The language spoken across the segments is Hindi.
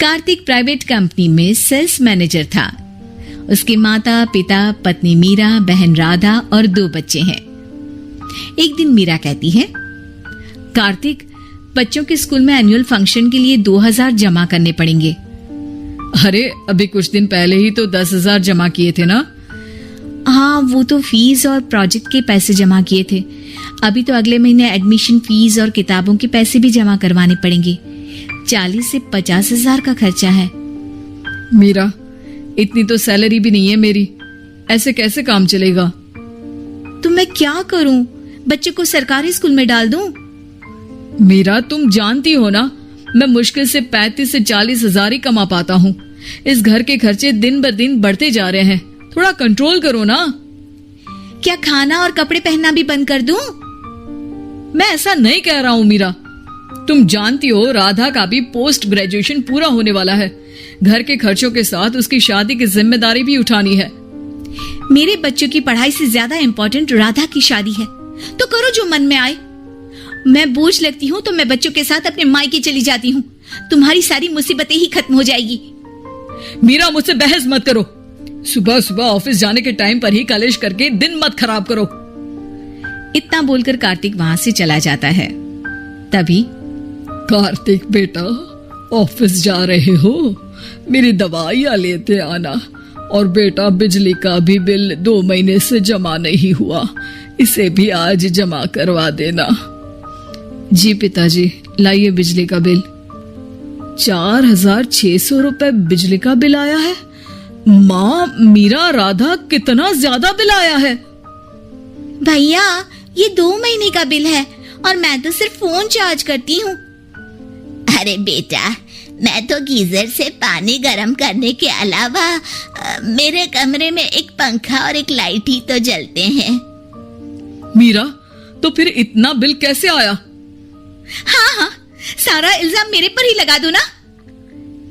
कार्तिक प्राइवेट कंपनी में सेल्स मैनेजर था। उसके माता पिता, पत्नी मीरा, बहन राधा और 2 बच्चे हैं। एक दिन मीरा कहती है, कार्तिक, बच्चों के स्कूल में एनुअल फंक्शन के लिए 2000 जमा करने पड़ेंगे। अरे अभी कुछ दिन पहले ही तो 10,000 जमा किए थे ना। हाँ, वो तो फीस और प्रोजेक्ट के पैसे जमा किए थे। अभी तो अगले महीने एडमिशन फीस और किताबों के पैसे भी जमा करवाने पड़ेंगे। 40 से 50,000 का खर्चा है। मीरा, इतनी तो सैलरी भी नहीं है मेरी, ऐसे कैसे काम चलेगा? तो मैं क्या करूं? बच्चे को सरकारी स्कूल में डाल दूं? मीरा, तुम जानती हो ना, मैं मुश्किल से 35 से 40,000 ही कमा पाता हूँ। इस घर के खर्चे दिन ब दिन बढ़ते जा रहे हैं, थोड़ा कंट्रोल करो ना। क्या खाना और कपड़े पहनना भी बंद कर दूं? मैं ऐसा नहीं कह रहा हूँ मीरा। तुम जानती हो राधा का भी पोस्ट ग्रेजुएशन पूरा होने वाला है। घर के खर्चों के साथ उसकी शादी की जिम्मेदारी भी उठानी है। मेरे बच्चों की पढ़ाई से ज्यादा इम्पोर्टेंट राधा की शादी है, तो करो जो मन में आए। मैं बोझ लगती हूँ तो मैं बच्चों के साथ अपने मायके चली जाती हूँ। तुम्हारी सारी मुसीबतें ही खत्म हो जाएगी। मीरा, मुझसे बहस मत करो। सुबह सुबह ऑफिस जाने के टाइम पर ही कलेश करके दिन मत खराब करो। इतना बोलकर कार्तिक वहां से चला जाता है। तभी, कार्तिक बेटा, ऑफिस जा रहे हो? मेरी दवाइयां लेते आना। और बेटा, बिजली का भी बिल 2 महीने से जमा नहीं हुआ, इसे भी आज जमा करवा देना। जी पिताजी, लाइए बिजली का बिल। 4,600 रुपए बिजली का बिल आया है। माँ, मीरा, राधा, कितना ज्यादा बिल आया है। भैया, ये 2 महीने का बिल है और मैं तो सिर्फ फोन चार्ज करती हूँ। अरे बेटा, मैं तो गीजर से पानी गर्म करने के अलावा मेरे कमरे में एक पंखा और एक लाइट ही तो जलते हैं। मीरा, तो फिर इतना बिल कैसे आया? हाँ, सारा इल्जाम मेरे पर ही लगा दो ना।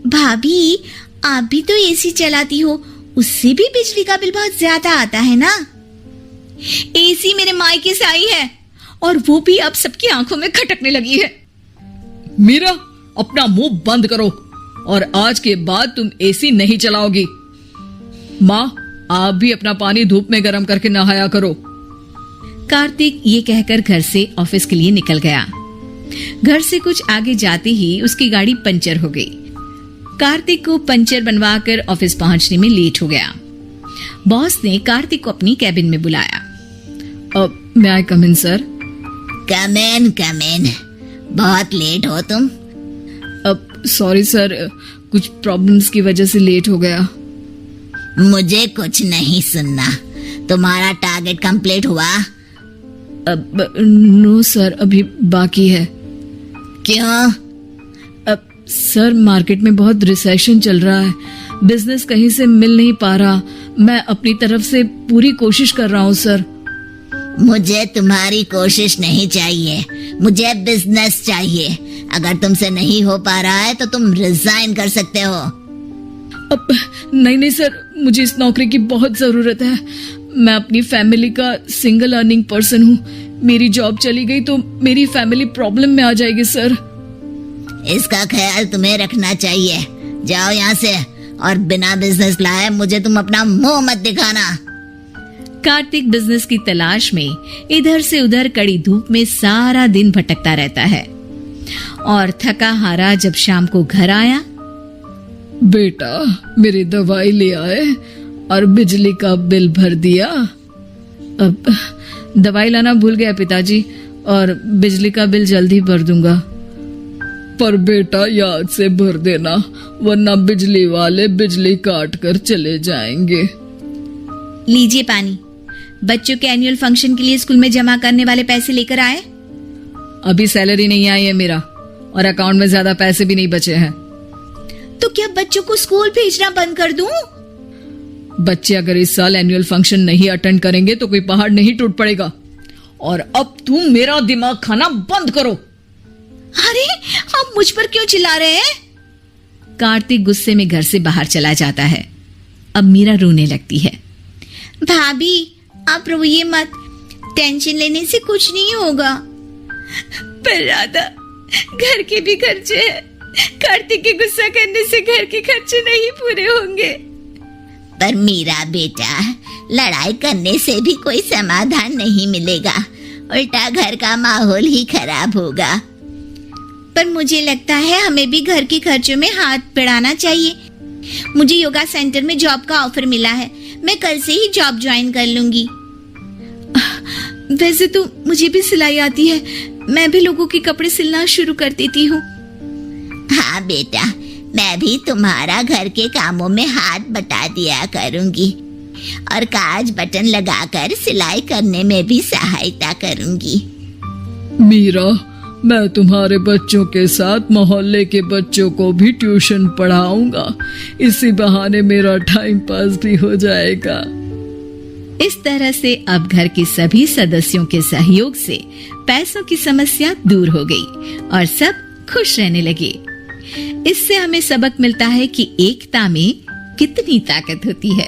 भाभी, आप भी तो एसी चलाती हो, उससे भी बिजली का बिल बहुत ज्यादा आता है ना। एसी मेरे मायके से आई है और वो भी अब सबकी आंखों में खटकने लगी है। मीरा, अपना मुंह बंद करो और आज के बाद तुम एसी नहीं चलाओगी। माँ, आप भी अपना पानी धूप में गर्म करके नहाया करो। कार्तिक ये कहकर घर से ऑफिस के लिए निकल गया। घर से कुछ आगे जाते ही उसकी गाड़ी पंचर हो गई। कार्तिक को पंचर बनवाकर ऑफिस पहुंचने में लेट हो गया। बॉस ने कार्तिक को अपनी कैबिन में बुलाया। may I come in, sir? Come in. बहुत लेट हो तुम। सॉरी सर, कुछ प्रॉब्लम्स की वजह से लेट हो गया। मुझे कुछ नहीं सुनना। तुम्हारा टारगेट कंप्लीट हुआ? नो सर, अभी बाकी है। क्यों? सर, मार्केट में बहुत रिसेशन चल रहा है, बिजनेस कहीं से मिल नहीं पा रहा। मैं अपनी तरफ से पूरी कोशिश कर रहा हूँ सर। मुझे तुम्हारी कोशिश नहीं चाहिए, मुझे बिजनेस चाहिए। अगर तुमसे नहीं हो पा रहा है तो तुम रिजाइन कर सकते हो। नहीं सर, मुझे इस नौकरी की बहुत जरूरत है। मैं अपनी फैमिली का सिंगल अर्निंग पर्सन हूँ। मेरी जॉब चली गई तो मेरी फैमिली प्रॉब्लम में आ जाएगी सर। इसका ख्याल तुम्हें रखना चाहिए। जाओ यहाँ से, और बिना बिजनेस लाए मुझे तुम अपना मुंह मत दिखाना। कार्तिक बिजनेस की तलाश में इधर से उधर कड़ी धूप में सारा दिन भटकता रहता है और थका हारा जब शाम को घर आया, बेटा, मेरी दवाई ले आए और बिजली का बिल भर दिया। अब दवाई लाना भूल गया पिताजी, और बिजली का बिल जल्दी भर दूंगा। पर बेटा, याद से भर देना, वरना बिजली वाले बिजली काट कर चले जाएंगे। लीजिए पानी। बच्चों के एनुअल फंक्शन के लिए स्कूल में जमा करने वाले पैसे लेकर आए? अभी सैलरी नहीं आई है मेरा, और अकाउंट में ज्यादा पैसे भी नहीं बचे हैं। तो क्या बच्चों को स्कूल भेजना बंद कर दूं? बच्चे अगर इस साल एनुअल फंक्शन नहीं अटेंड करेंगे तो कोई पहाड़ नहीं टूट पड़ेगा। और अब तुम मेरा दिमाग खाना बंद करो। अरे, आप मुझ पर क्यों चिल्ला रहे हैं? कार्तिक गुस्से में घर से बाहर चला जाता है। अब मीरा रोने लगती है। भाभी, आप रोइए मत, टेंशन लेने से कुछ नहीं होगा। पर राधा, घर के भी खर्चे हैं, कार्तिक के गुस्सा करने से घर के खर्चे नहीं पूरे होंगे। पर मीरा बेटा, लड़ाई करने से भी कोई समाधान नहीं मिलेगा, उल्टा घर का माहौल ही खराब होगा। पर मुझे लगता है हमें भी घर के खर्चों में हाथ बढ़ाना चाहिए। मुझे योगा सेंटर में जॉब का ऑफर मिला है, मैं कल से ही जॉब ज्वाइन कर लूंगी। वैसे तो मुझे भी सिलाई आती है, मैं भी लोगों के कपड़े सिलना शुरू कर देती हूँ। हाँ बेटा, मैं भी तुम्हारा घर के कामों में हाथ बटा दिया करूंगी और काज बटन लगाकर सिलाई करने में भी सहायता करूंगी। मीरा, मैं तुम्हारे बच्चों के साथ मोहल्ले के बच्चों को भी ट्यूशन पढ़ाऊंगा। इसी बहाने मेरा टाइम पास भी हो जाएगा। इस तरह से अब घर के सभी सदस्यों के सहयोग से पैसों की समस्या दूर हो गई और सब खुश रहने लगे। इससे हमें सबक मिलता है कि एकता में कितनी ताकत होती है।